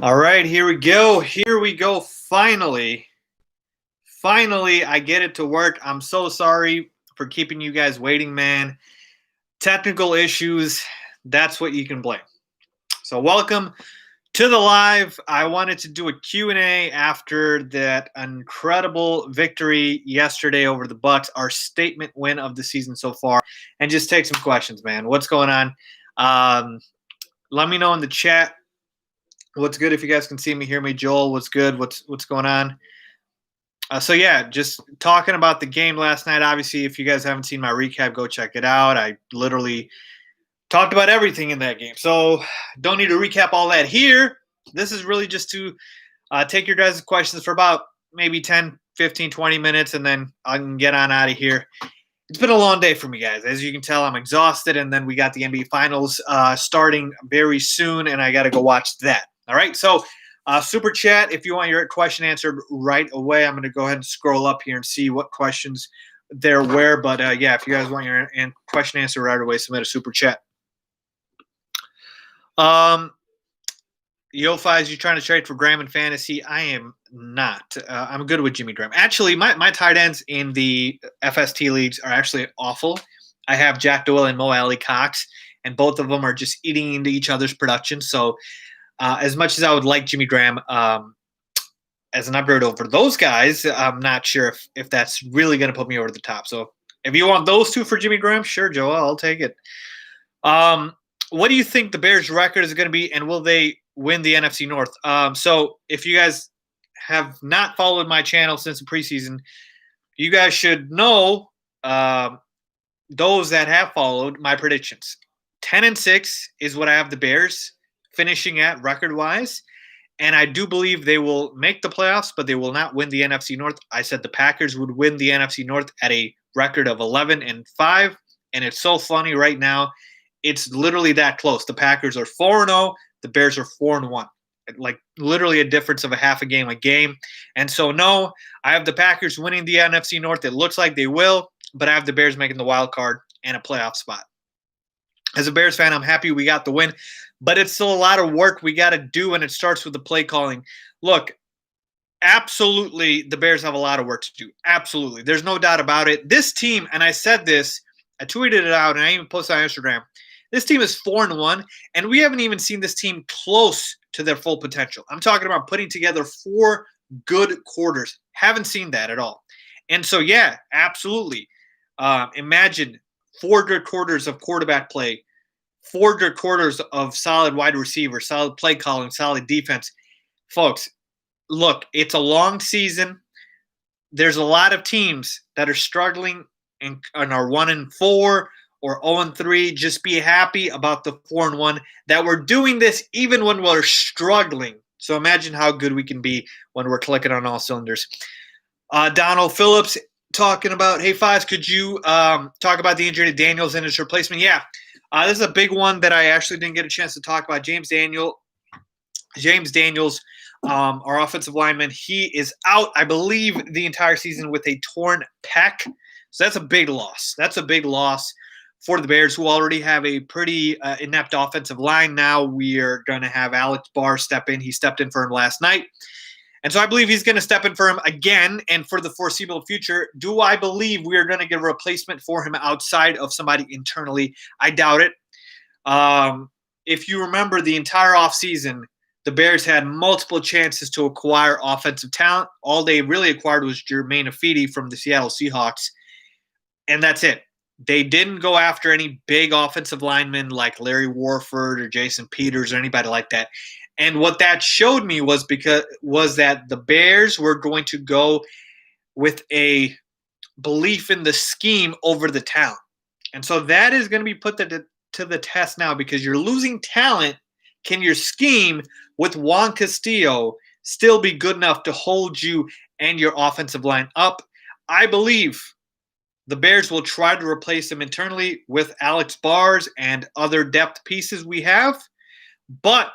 All right, here we go. Here we go. Finally, I get it to work. I'm so sorry for keeping you guys waiting, man. Technical issues, that's what you can blame. So, welcome to the live. I wanted to do a Q&A after that incredible victory yesterday over the Bucks, our statement win of the season so far, and just take some questions, man. What's going on? Um, Let me know in the chat. What's good if you guys can see me, hear me? Joel, what's good? What's going on? So yeah, just talking about the game last night. Obviously, if you guys haven't seen my recap, go check it out. I literally talked about everything in that game. So don't need to recap all that here. This is really just to take your guys' questions for about maybe 10, 15, 20 minutes, and then I can get on out of here. It's been a long day for me, guys. As you can tell, I'm exhausted, and then we got the NBA Finals starting very soon, and I got to go watch that. All right, so super chat if you want your question answered right away. I'm going to go ahead and scroll up here and see what questions there were. But yeah, if you guys want your question answered right away, submit a super chat. Yo, Faiz, you trying to trade for Graham in fantasy? I am not. I'm good with Jimmy Graham. Actually, my tight ends in the FST leagues are actually awful. I have Jack Doyle and Mo Alley Cox, and both of them are just eating into each other's production. So as much as I would like Jimmy Graham as an upgrade over those guys, I'm not sure if that's really going to put me over the top. So if you want those two for Jimmy Graham, sure, Joel, I'll take it. What do you think the Bears' record is going to be, and will they win the NFC North? So if you guys have not followed my channel since the preseason, you guys should know those that have followed my predictions. 10-6 is what I have the Bears finishing at record-wise, and I do believe they will make the playoffs, but they will not win the NFC North. I said the Packers would win the NFC North at a record of 11-5, and it's so funny right now. It's literally that close. The Packers are 4-0. The Bears are 4-1. Like literally a difference of a half a game. And so, no, I have the Packers winning the NFC North. It looks like they will, but I have the Bears making the wild card and a playoff spot. As a Bears fan, I'm happy we got the win, but it's still a lot of work we got to do, and it starts with the play calling. Look, absolutely, the Bears have a lot of work to do. Absolutely. There's no doubt about it. This team, and I said this, I tweeted it out, and I even posted on Instagram. This team is 4-1, and we haven't even seen this team close to their full potential. I'm talking about putting together 4 good quarters. Haven't seen that at all. And so, yeah, absolutely. Imagine 4 good quarters of quarterback play, 4 good quarters of solid wide receiver, solid play calling, solid defense. Folks, look, it's a long season. There's a lot of teams that are struggling and are 1-4 or 0-3. Just be happy about the 4-1 that we're doing this even when we're struggling. So imagine how good we can be when we're clicking on all cylinders. Donald Phillips talking about, hey, Faiz, could you talk about the injury to Daniels and his replacement? Yeah, this is a big one that I actually didn't get a chance to talk about. James Daniels, our offensive lineman, he is out, I believe, the entire season with a torn pec. So that's a big loss. That's a big loss for the Bears, who already have a pretty inept offensive line. Now we are going to have Alex Barr step in. He stepped in for him last night. And so I believe he's going to step in for him again and for the foreseeable future. Do I believe we are going to get a replacement for him outside of somebody internally? I doubt it. If you remember the entire offseason, the Bears had multiple chances to acquire offensive talent. All they really acquired was Jermaine Afidi from the Seattle Seahawks. And that's it. They didn't go after any big offensive linemen like Larry Warford or Jason Peters or anybody like that. And what that showed me was that the Bears were going to go with a belief in the scheme over the talent. And so that is going to be put to the test now, because you're losing talent. Can your scheme with Juan Castillo still be good enough to hold you and your offensive line up? I believe the Bears will try to replace him internally with Alex Bars and other depth pieces we have. But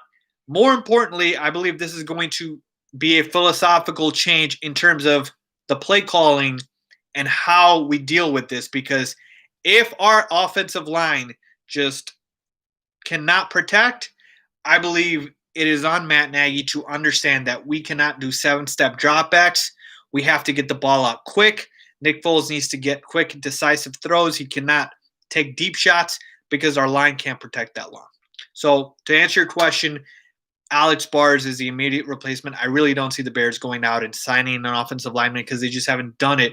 more importantly, I believe this is going to be a philosophical change in terms of the play calling and how we deal with this. Because if our offensive line just cannot protect, I believe it is on Matt Nagy to understand that we cannot do 7-step dropbacks. We have to get the ball out quick. Nick Foles needs to get quick, decisive throws. He cannot take deep shots because our line can't protect that long. So to answer your question, Alex Bars is the immediate replacement. I really don't see the Bears going out and signing an offensive lineman because they just haven't done it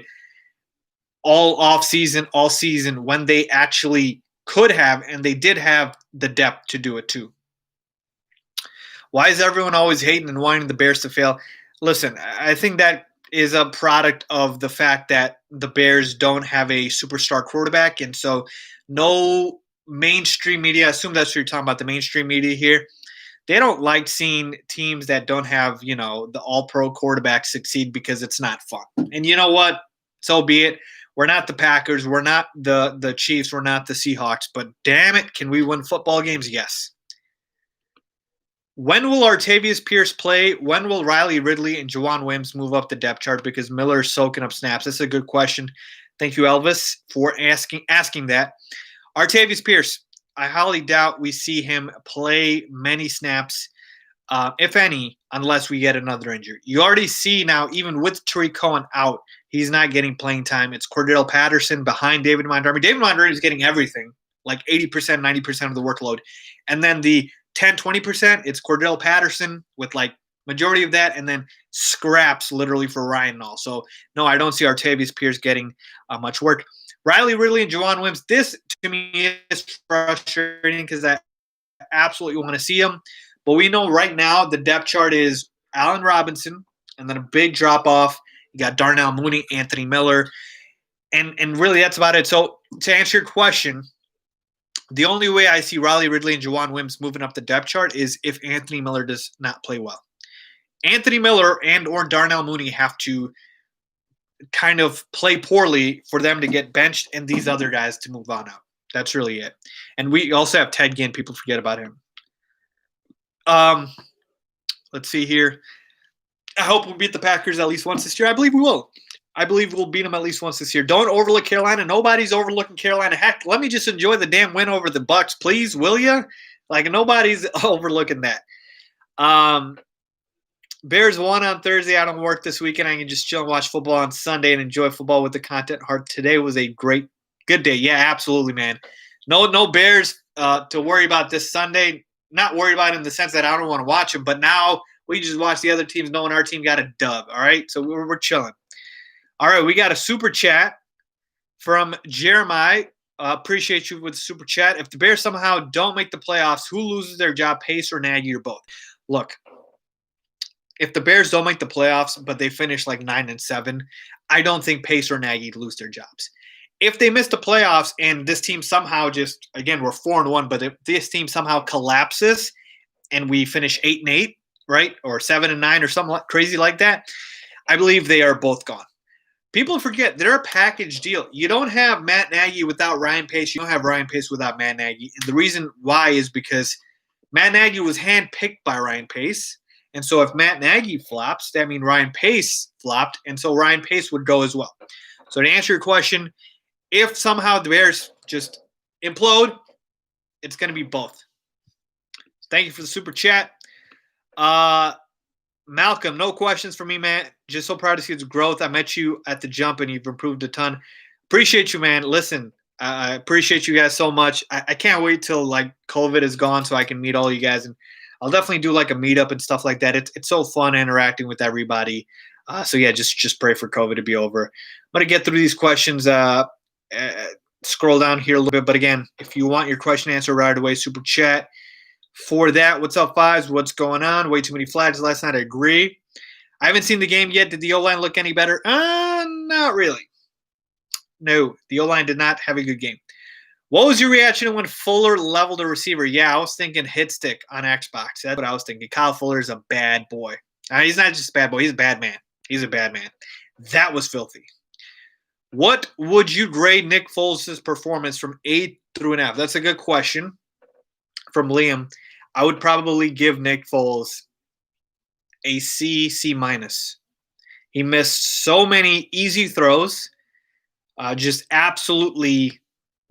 all offseason, all season when they actually could have, and they did have the depth to do it too. Why is everyone always hating and wanting the Bears to fail? Listen, I think that is a product of the fact that the Bears don't have a superstar quarterback, and so no mainstream media, I assume that's what you're talking about, the mainstream media here, they don't like seeing teams that don't have, the all-pro quarterback succeed because it's not fun. And you know what? So be it. We're not the Packers. We're not the Chiefs. We're not the Seahawks. But damn it, can we win football games? Yes. When will Artavius Pierce play? When will Riley Ridley and Juwan Williams move up the depth chart because Miller's soaking up snaps? That's a good question. Thank you, Elvis, for asking that. Artavius Pierce, I highly doubt we see him play many snaps, if any, unless we get another injury. You already see now, even with Tariq Cohen out, he's not getting playing time. It's Cordell Patterson behind David Montgomery. David Montgomery is getting everything, like 80%, 90% of the workload. And then the 10, 20%, it's Cordell Patterson with like majority of that, and then scraps literally for Ryan Nall. So, no, I don't see Artavius Pierce getting much work. Riley Ridley and Juwan Williams, this to me is frustrating because I absolutely want to see them. But we know right now the depth chart is Allen Robinson and then a big drop-off. You got Darnell Mooney, Anthony Miller, and really that's about it. So to answer your question, the only way I see Riley Ridley and Juwan Williams moving up the depth chart is if Anthony Miller does not play well. Anthony Miller and or Darnell Mooney have to kind of play poorly for them to get benched and these other guys to move on out. That's really it. And we also have Ted Ginn. People forget about him. Let's see here. I hope we'll beat the Packers at least once this year. I believe we will. I believe we'll beat them at least once this year. Don't overlook Carolina. Nobody's overlooking Carolina. Heck, let me just enjoy the damn win over the Bucs, please, will ya? Like, nobody's overlooking that. Bears won on Thursday. I don't work this weekend. I can just chill and watch football on Sunday and enjoy football with the content heart. Today was a good day. Yeah, absolutely, man. No Bears to worry about this Sunday. Not worried about it in the sense that I don't want to watch them, but now we just watch the other teams knowing our team got a dub, all right? So we're chilling. All right, we got a super chat from Jeremiah. Appreciate you with the super chat. If the Bears somehow don't make the playoffs, who loses their job, Pace or Nagy or both? Look, if the Bears don't make the playoffs, but they finish like 9-7, I don't think Pace or Nagy lose their jobs. If they miss the playoffs and this team somehow just, again, we're 4-1, but if this team somehow collapses and we finish 8-8, right, or 7-9 or something crazy like that, I believe they are both gone. People forget they're a package deal. You don't have Matt Nagy without Ryan Pace. You don't have Ryan Pace without Matt Nagy. And the reason why is because Matt Nagy was handpicked by Ryan Pace. And so if Matt Nagy flops, that means Ryan Pace flopped, and so Ryan Pace would go as well. So to answer your question, if somehow the Bears just implode, it's going to be both. Thank you for the super chat. Malcolm, no questions for me, man. Just so proud to see its growth. I met you at the jump, and you've improved a ton. Appreciate you, man. Listen, I appreciate you guys so much. I can't wait till like COVID is gone so I can meet all you guys, and I'll definitely do like a meetup and stuff like that. It's so fun interacting with everybody. So yeah, just pray for COVID to be over. I'm gonna get through these questions. Scroll down here a little bit, but again, if you want your question answered right away, super chat. For that, what's up, Faiz? What's going on? Way too many flags last night. I agree. I haven't seen the game yet. Did the O-line look any better? Not really. No, the O-line did not have a good game. What was your reaction when Fuller leveled a receiver? Yeah, I was thinking hit stick on Xbox. That's what I was thinking. Kyle Fuller is a bad boy. He's not just a bad boy. He's a bad man. He's a bad man. That was filthy. What would you grade Nick Foles' performance from A through an F? That's a good question from Liam. I would probably give Nick Foles a C, C-. He missed so many easy throws, just absolutely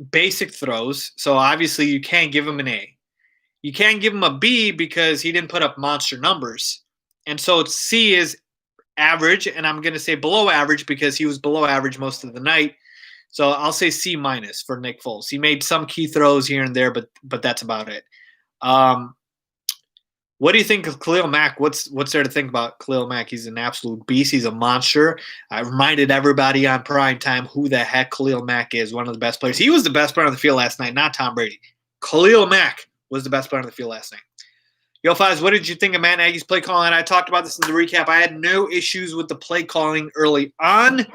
basic throws. So obviously you can't give him an A. You can't give him a B because he didn't put up monster numbers. And so C is average, and I'm going to say below average because he was below average most of the night. So I'll say C minus for Nick Foles. He made some key throws here and there, but that's about it. What do you think of Khalil Mack? What's there to think about Khalil Mack? He's an absolute beast. He's a monster. I reminded everybody on prime time who the heck Khalil Mack is, one of the best players. He was the best player on the field last night, not Tom Brady. Khalil Mack was the best player on the field last night. Yo, Faiz, what did you think of Matt Nagy's play calling? I talked about this in the recap. I had no issues with the play calling early on.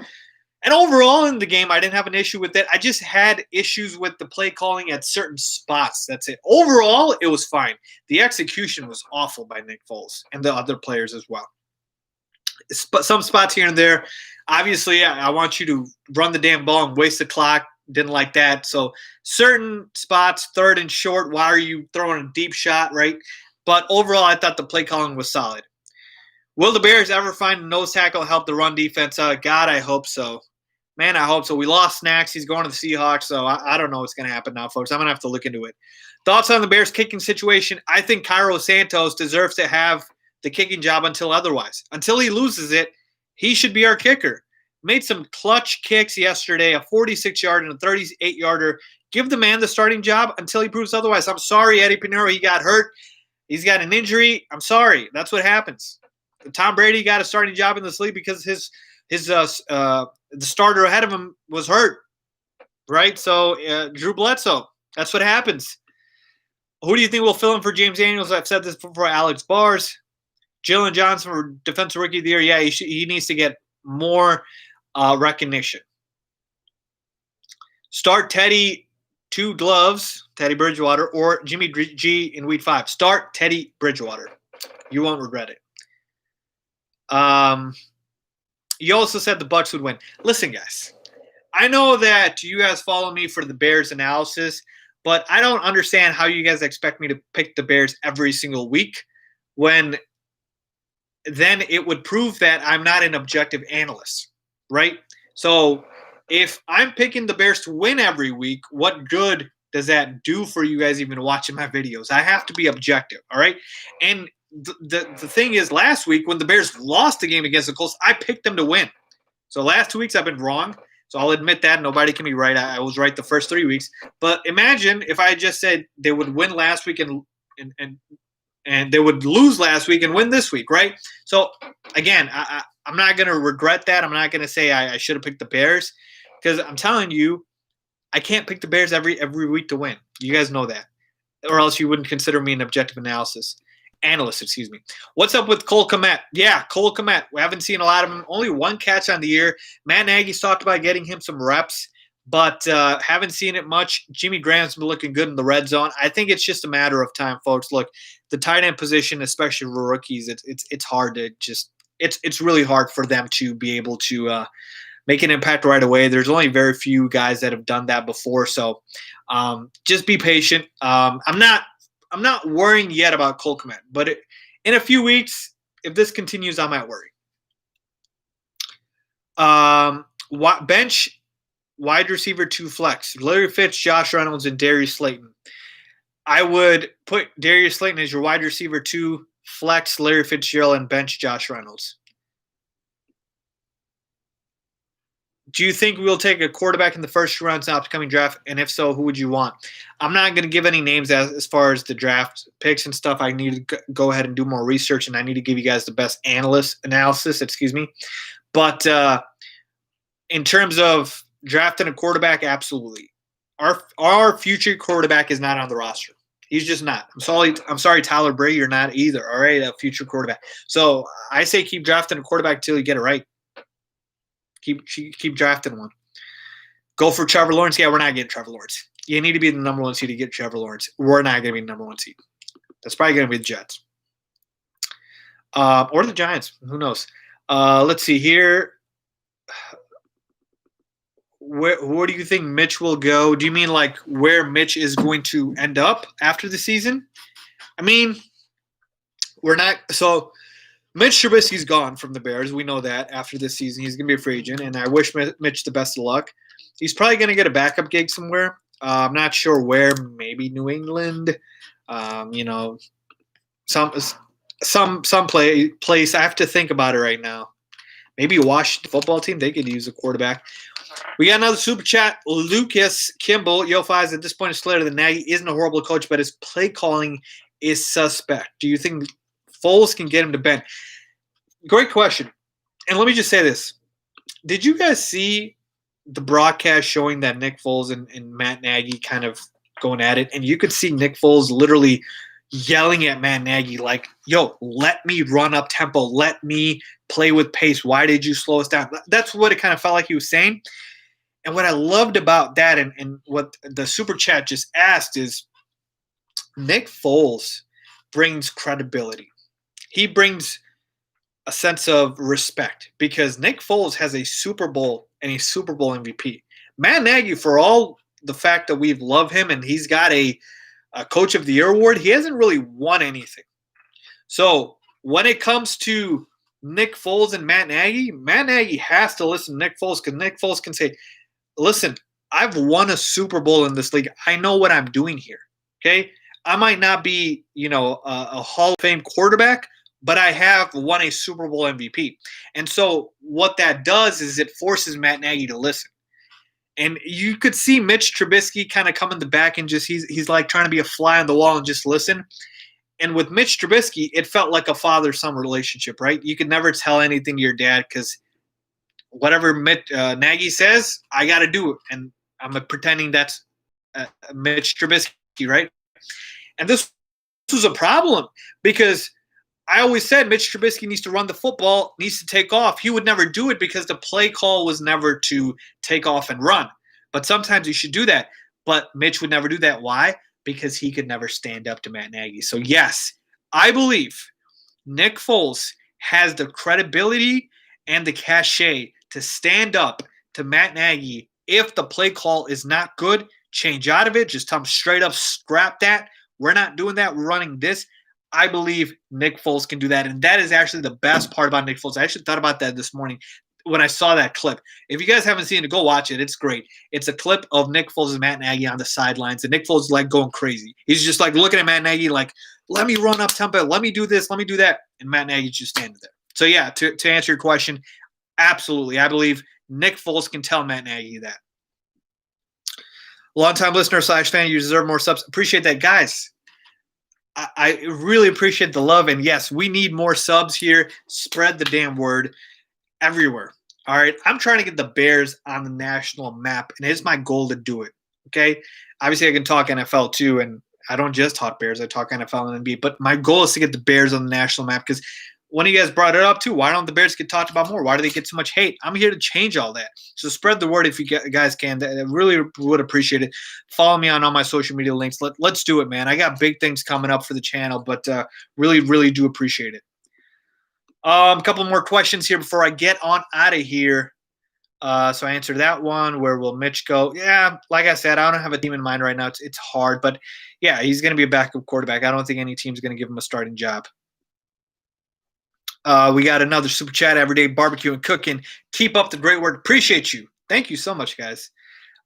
And overall in the game, I didn't have an issue with it. I just had issues with the play calling at certain spots. That's it. Overall, it was fine. The execution was awful by Nick Foles and the other players as well. Some spots here and there. Obviously, I want you to run the damn ball and waste the clock. Didn't like that. So certain spots, third and short, why are you throwing a deep shot, right? But overall, I thought the play calling was solid. Will the Bears ever find a nose tackle to help the run defense? God, I hope so. Man, I hope so. We lost Snacks. He's going to the Seahawks, so I don't know what's going to happen now, folks. I'm going to have to look into it. Thoughts on the Bears kicking situation? I think Cairo Santos deserves to have the kicking job until otherwise. Until he loses it, he should be our kicker. Made some clutch kicks yesterday, a 46-yard and a 38-yarder. Give the man the starting job until he proves otherwise. I'm sorry, Eddie Pinero. He got hurt. He's got an injury. I'm sorry. That's what happens. Tom Brady got a starting job in this league because the starter ahead of him was hurt, right? So Drew Bledsoe. That's what happens. Who do you think will fill in for James Daniels? I've said this before. Alex Bars, Jalen Johnson for Defensive Rookie of the Year. Yeah, he needs to get more recognition. Start Teddy 2 gloves, Teddy Bridgewater, or Jimmy G in Week 5. Start Teddy Bridgewater. You won't regret it. You also said the Bucs would win. Listen, guys, I know that you guys follow me for the Bears analysis, but I don't understand how you guys expect me to pick the Bears every single week when then it would prove that I'm not an objective analyst, right? So if I'm picking the Bears to win every week, what good does that do for you guys even watching my videos? I have to be objective, all right? And the thing is, last week when the Bears lost the game against the Colts, I picked them to win. So last 2 weeks I've been wrong. So I'll admit that. Nobody can be right. I was right the first 3 weeks. But imagine if I just said they would win last week and they would lose last week and win this week, right? So, again, I'm not going to regret that. I'm not going to say I should have picked the Bears because I'm telling you, I can't pick the Bears every week to win. You guys know that. Or else you wouldn't consider me an objective analyst. What's up with Cole Kmet? Yeah, Cole Kmet. We haven't seen a lot of him. Only one catch on the year. Matt Nagy's talked about getting him some reps, but haven't seen it much. Jimmy Graham's been looking good in the red zone. I think it's just a matter of time, folks. Look, the tight end position, especially for rookies, it's hard to just it's really hard for them to be able to make an impact right away. There's only very few guys that have done that before, so just be patient. I'm not worrying yet about Cole Kmet, but in a few weeks, if this continues, I might worry. Bench wide receiver 2 flex. Larry Fitz, Josh Reynolds, and Darius Slayton. I would put Darius Slayton as your wide receiver 2 flex, Larry Fitzgerald, and bench Josh Reynolds. Do you think we'll take a quarterback in the first rounds in the upcoming draft? And if so, who would you want? I'm not going to give any names as far as the draft picks and stuff. I need to go ahead and do more research, and I need to give you guys the best analysis. But in terms of drafting a quarterback, absolutely. Our future quarterback is not on the roster. He's just not. I'm sorry, Tyler Bray, you're not either. All right, a future quarterback. So I say keep drafting a quarterback until you get it right. Keep drafting one. Go for Trevor Lawrence. Yeah, we're not getting Trevor Lawrence. You need to be the number 1 seed to get Trevor Lawrence. We're not going to be the number 1 seed. That's probably going to be the Jets. Or the Giants. Who knows? Let's see here. Where do you think Mitch will go? Do you mean like where Mitch is going to end up after the season? I mean, we're not – so – Mitch Trubisky's gone from the Bears. We know that after this season. He's going to be a free agent, and I wish Mitch the best of luck. He's probably going to get a backup gig somewhere. I'm not sure where. Maybe New England. You know, some place. I have to think about it right now. Maybe Washington football team, they could use a quarterback. We got another super chat. Lucas Kimball. Yo, Faiz, at this point, it's clear that Nagy isn't a horrible coach, but his play calling is suspect. Do you think Foles can get him to bend? Great question. And let me just say this. Did you guys see the broadcast showing that Nick Foles and Matt Nagy kind of going at it? And you could see Nick Foles literally yelling at Matt Nagy like, yo, let me run up tempo. Let me play with pace. Why did you slow us down? That's what it kind of felt like he was saying. And what I loved about that and what the super chat just asked is Nick Foles brings credibility. He brings a sense of respect because Nick Foles has a Super Bowl and a Super Bowl MVP. Matt Nagy, for all the fact that we've loved him and he's got a Coach of the Year award, he hasn't really won anything. So when it comes to Nick Foles and Matt Nagy has to listen to Nick Foles because Nick Foles can say, listen, I've won a Super Bowl in this league. I know what I'm doing here, okay? I might not be, a Hall of Fame quarterback, but I have won a Super Bowl MVP. And so what that does is it forces Matt Nagy to listen. And you could see Mitch Trubisky kind of come in the back and just he's like trying to be a fly on the wall and just listen. And with Mitch Trubisky, it felt like a father-son relationship, right? You could never tell anything to your dad because whatever Nagy says, I got to do it. And I'm pretending that's Mitch Trubisky, right? And this was a problem because I always said Mitch Trubisky needs to run the football, needs to take off. He would never do it because the play call was never to take off and run. But sometimes you should do that. But Mitch would never do that. Why? Because he could never stand up to Matt Nagy. So, yes, I believe Nick Foles has the credibility and the cachet to stand up to Matt Nagy. If the play call is not good, change out of it. Just tell him straight up, scrap that. We're not doing that. We're running this. I believe Nick Foles can do that. And that is actually the best part about Nick Foles. I actually thought about that this morning when I saw that clip. If you guys haven't seen it, go watch it. It's great. It's a clip of Nick Foles and Matt Nagy on the sidelines. And Nick Foles is like going crazy. He's just like looking at Matt Nagy like, let me run up tempo. Let me do this. Let me do that. And Matt Nagy's just standing there. So, yeah, to answer your question, absolutely. I believe Nick Foles can tell Matt Nagy that. Long-time listener / fan, you deserve more subs. Appreciate that. Guys, I really appreciate the love. And, yes, we need more subs here. Spread the damn word everywhere. All right? I'm trying to get the Bears on the national map, and it's my goal to do it, okay? Obviously, I can talk NFL too, and I don't just talk Bears. I talk NFL and NBA. But my goal is to get the Bears on the national map because one of you guys brought it up too. Why don't the Bears get talked about more? Why do they get so much hate? I'm here to change all that. So spread the word if you guys can. I really would appreciate it. Follow me on all my social media links. Let's do it, man. I got big things coming up for the channel, but really, really do appreciate it. A couple more questions here before I get on out of here. So I answered that one. Where will Mitch go? Yeah, like I said, I don't have a team in mind right now. It's hard, but yeah, he's going to be a backup quarterback. I don't think any team's going to give him a starting job. We got another super chat, Everyday Barbecue and Cooking. Keep up the great work. Appreciate you. Thank you so much, guys.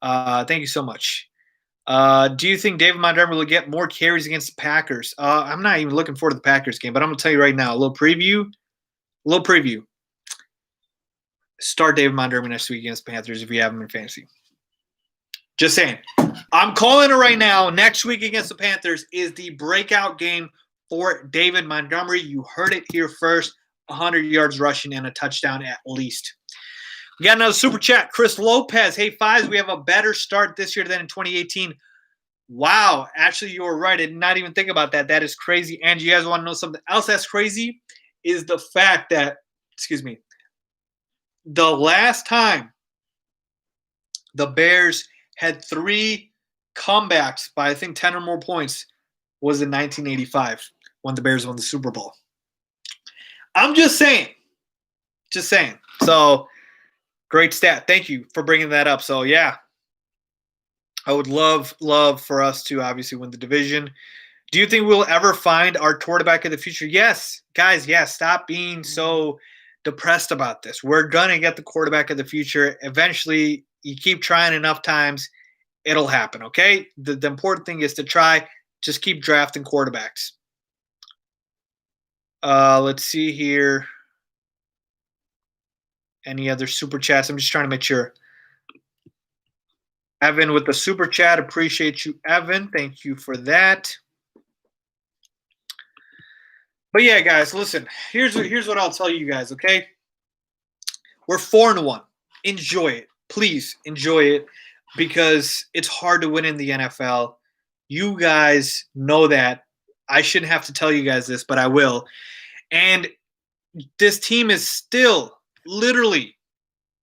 Thank you so much. Do you think David Montgomery will get more carries against the Packers? I'm not even looking forward to the Packers game, but I'm going to tell you right now, a little preview. Start David Montgomery next week against the Panthers if you have him in fantasy. Just saying. I'm calling it right now. Next week against the Panthers is the breakout game for David Montgomery. You heard it here first. 100 yards rushing and a touchdown at least. We got another super chat. Chris Lopez. Hey, Faiz, we have a better start this year than in 2018. Wow. Actually, you were right. I did not even think about that. That is crazy. And you guys want to know something else that's crazy? Is the fact that, the last time the Bears had 3 comebacks by, I think, 10 or more points was in 1985 when the Bears won the Super Bowl. I'm just saying. So, great stat. Thank you for bringing that up. So, yeah, I would love for us to obviously win the division. Do you think we'll ever find our quarterback of the future? Yes, guys, yes. Stop being so depressed about this. We're going to get the quarterback of the future. Eventually, you keep trying enough times, it'll happen, okay? The important thing is to try. Just keep drafting quarterbacks. Let's see here. Any other super chats? I'm just trying to make sure. Evan with the super chat. Appreciate you, Evan. Thank you for that. But yeah, guys, listen. Here's what I'll tell you guys, okay? We're 4-1. Enjoy it. Please enjoy it because it's hard to win in the NFL. You guys know that. I shouldn't have to tell you guys this, but I will. And this team is still literally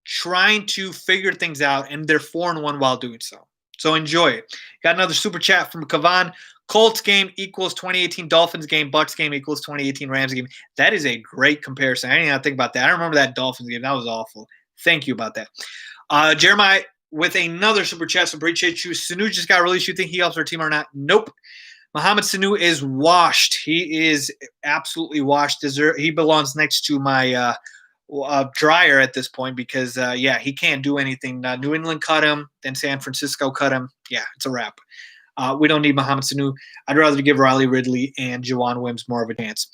trying to figure things out, and they're 4-1 while doing so. So enjoy it. Got another super chat from Kavan. Colts game equals 2018 Dolphins game. Bucks game equals 2018 Rams game. That is a great comparison. I didn't even think about that. I remember that Dolphins game. That was awful. Thank you about that. Jeremiah with another super chat. So appreciate you. Sanu just got released. You think he helps our team or not? Nope. Mohamed Sanu is washed. He is absolutely washed. He belongs next to my dryer at this point because, he can't do anything. New England cut him. Then San Francisco cut him. Yeah, it's a wrap. We don't need Mohamed Sanu. I'd rather give Riley Ridley and Jawan Wims more of a chance.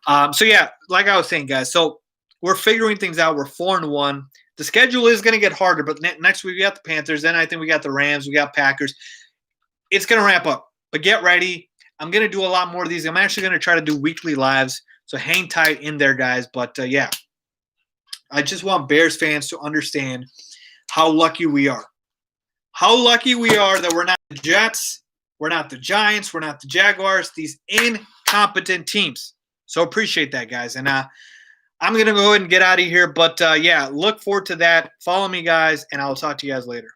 Like I was saying, guys, so we're figuring things out. We're 4-1. The schedule is going to get harder, but next week we got the Panthers. Then I think we got the Rams. We got Packers. It's going to ramp up, but get ready. I'm going to do a lot more of these. I'm actually going to try to do weekly lives, so hang tight in there, guys. But, I just want Bears fans to understand how lucky we are. How lucky we are that we're not the Jets, we're not the Giants, we're not the Jaguars, these incompetent teams. So appreciate that, guys. And I'm going to go ahead and get out of here. But, look forward to that. Follow me, guys, and I'll talk to you guys later.